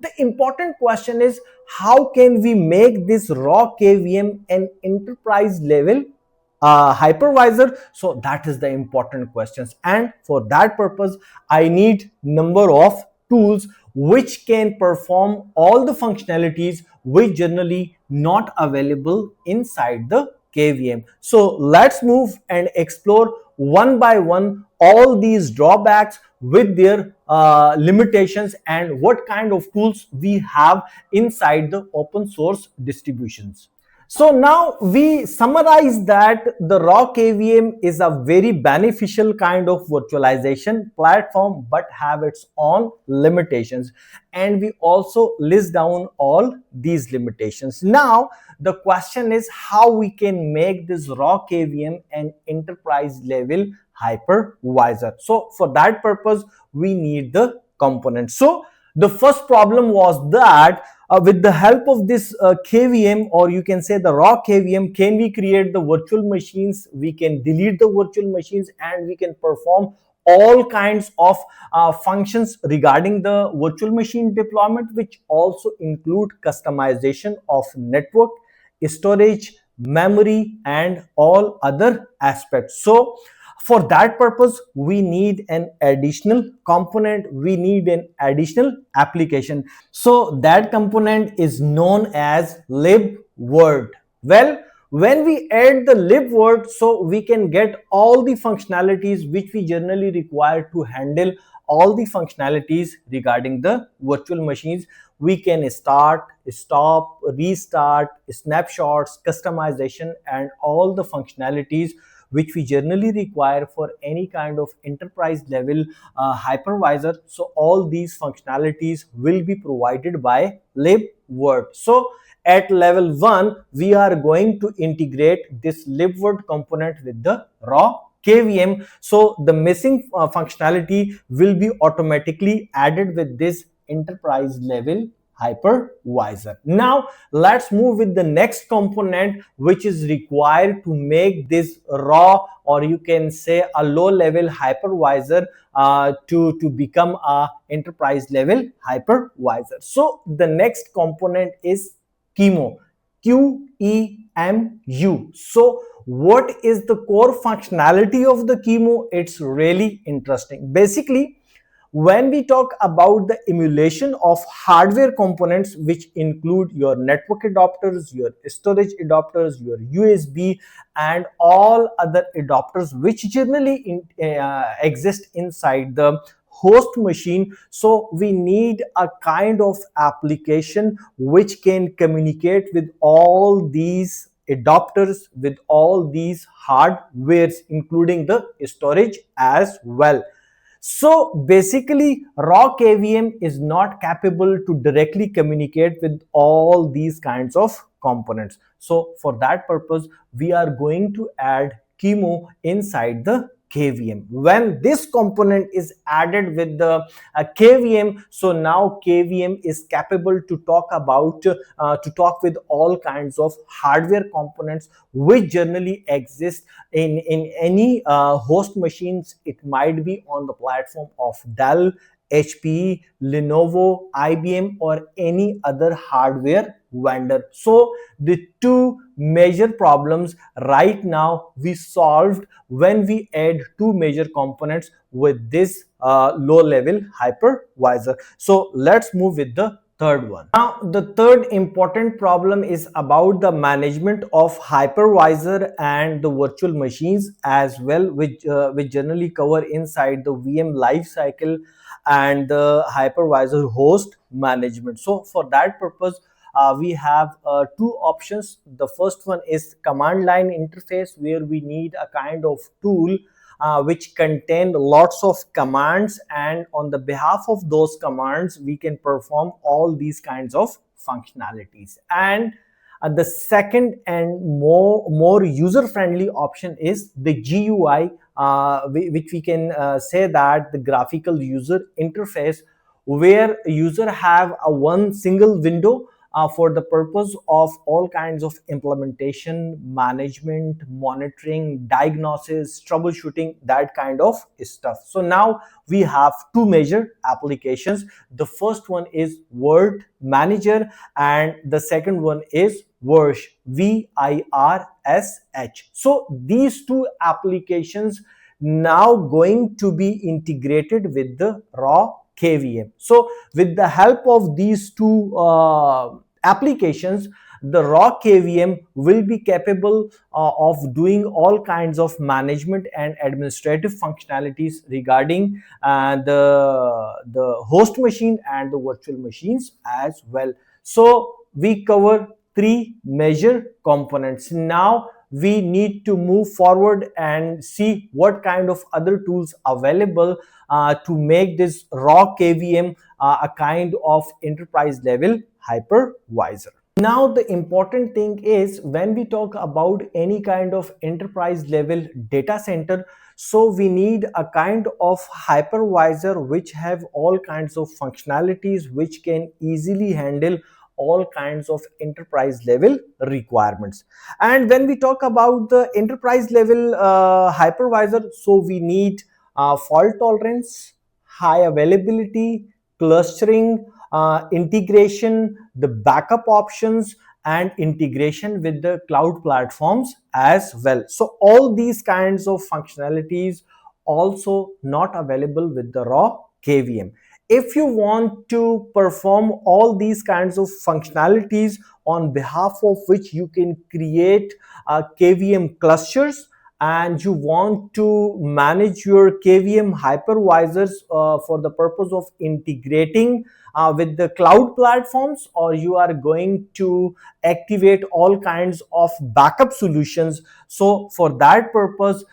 The important question is, how can we make this raw KVM an enterprise level hypervisor? So that is the important questions, and for that purpose I need number of tools which can perform all the functionalities which generally not available inside the KVM. So let's move and explore one by one all these drawbacks with their limitations and what kind of tools we have inside the open source distributions. So now we summarize that the raw KVM is a very beneficial kind of virtualization platform but have its own limitations, and we also list down all these limitations. Now the question is how we can make this raw KVM an enterprise level hypervisor. So for that purpose we need the components. So the first problem was that with the help of this KVM, or you can say the raw KVM, can we create the virtual machines, we can delete the virtual machines, and we can perform all kinds of functions regarding the virtual machine deployment, which also include customization of network, storage, memory, and all other aspects. So for that purpose we need an additional component, we need an additional application. So that component is known as libvirt. Well, when we add the libvirt, so we can get all the functionalities which we generally require to handle all the functionalities regarding the virtual machines. We can start, stop, restart, snapshots, customization, and all the functionalities which we generally require for any kind of enterprise level hypervisor. So all these functionalities will be provided by libvirt. So at level 1 we are going to integrate this libvirt component with the raw KVM. So the missing functionality will be automatically added with this enterprise level hypervisor. Now let's move with the next component which is required to make this raw, or you can say a low level hypervisor to become a enterprise level hypervisor. So the next component is QEMU. QEMU. So what is the core functionality of the QEMU? It's really interesting. Basically, when we talk about the emulation of hardware components, which include your network adapters, your storage adapters, your USB, and all other adapters which generally exist inside the host machine, so we need a kind of application which can communicate with all these adapters, with all these hardwares, including the storage as well. So basically raw KVM is not capable to directly communicate with all these kinds of components. So for that purpose we are going to add QEMU inside the KVM. When this component is added with the KVM, so now KVM is capable to talk with all kinds of hardware components which generally exist in any host machines. It might be on the platform of Dell, HP, Lenovo, IBM, or any other hardware vendor. So the two major problems right now we solved when we add two major components with this low level hypervisor. So let's move with the third one. Now the third important problem is about the management of hypervisor and the virtual machines as well, which generally cover inside the VM lifecycle and the hypervisor host management. So for that purpose we have two options. The first one is command line interface, where we need a kind of tool which contain lots of commands, and on the behalf of those commands we can perform all these kinds of functionalities. And the second and more user friendly option is the GUI, which we can say that the graphical user interface, where user have a one single window for the purpose of all kinds of implementation, management, monitoring, diagnosis, troubleshooting, that kind of stuff. So now we have two major applications. The first one is Word Manager and the second one is Virsh, VIRSH. So these two applications now going to be integrated with the raw KVM. So with the help of these two applications, the raw KVM will be capable of doing all kinds of management and administrative functionalities regarding the host machine and the virtual machines as well. So we cover three major components. Now we need to move forward and see what kind of other tools available to make this raw KVM a kind of enterprise level hypervisor. Now the important thing is when we talk about any kind of enterprise level data center, so we need a kind of hypervisor which have all kinds of functionalities which can easily handle all kinds of enterprise level requirements. And when we talk about the enterprise level hypervisor, so we need fault tolerance, high availability, clustering, integration, the backup options, and integration with the cloud platforms as well. So all these kinds of functionalities also not available with the raw KVM. If you want to perform all these kinds of functionalities on behalf of which you can create KVM clusters, and you want to manage your KVM hypervisors for the purpose of integrating with the cloud platforms, or you are going to activate all kinds of backup solutions. So for that purpose,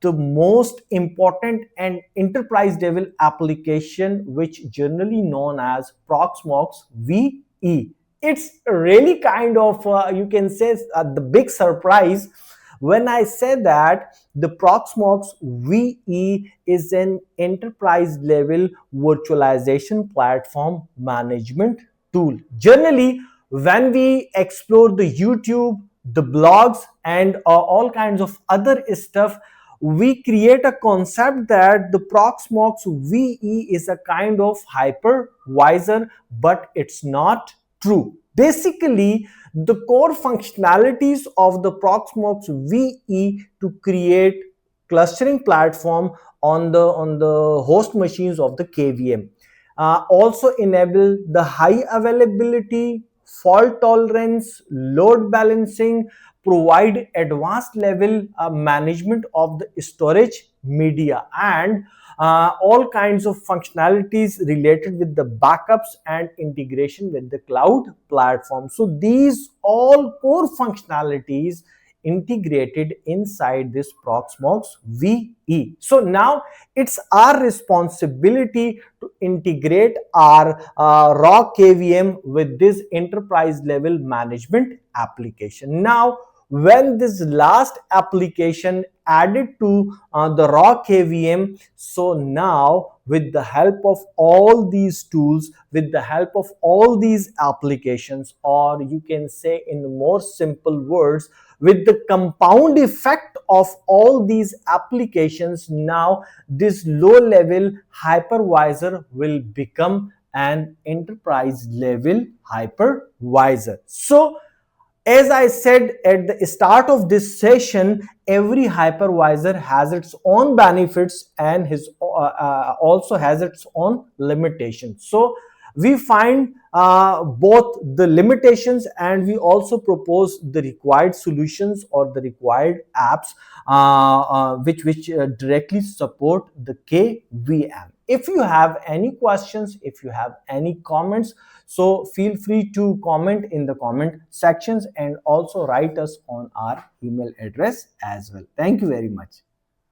the most important and enterprise level application, which generally known as Proxmox VE, it's really kind of you can say the big surprise when I say that the Proxmox VE is an enterprise level virtualization platform management tool. Generally, when we explore the YouTube, the blogs, and all kinds of other stuff, we create a concept that the Proxmox VE is a kind of hypervisor, but it's not true. Basically, the core functionalities of the Proxmox VE to create clustering platform on the host machines of the KVM. Also enable the high availability, fault tolerance, load balancing, provide advanced level management of the storage media, and all kinds of functionalities related with the backups and integration with the cloud platform. So these all core functionalities integrated inside this Proxmox VE. So now it's our responsibility to integrate our raw KVM with this enterprise level management application. Now when this last application added to the raw KVM, so now with the help of all these tools, with the help of all these applications, or you can say in more simple words, with the compound effect of all these applications, now this low level hypervisor will become an enterprise level hypervisor. So as I said at the start of this session, every hypervisor has its own benefits and also has its own limitations. So we find both the limitations and we also propose the required solutions or the required apps which directly support the KVM. If you have any questions, if you have any comments, so feel free to comment in the comment sections and also write us on our email address as well. Thank you very much.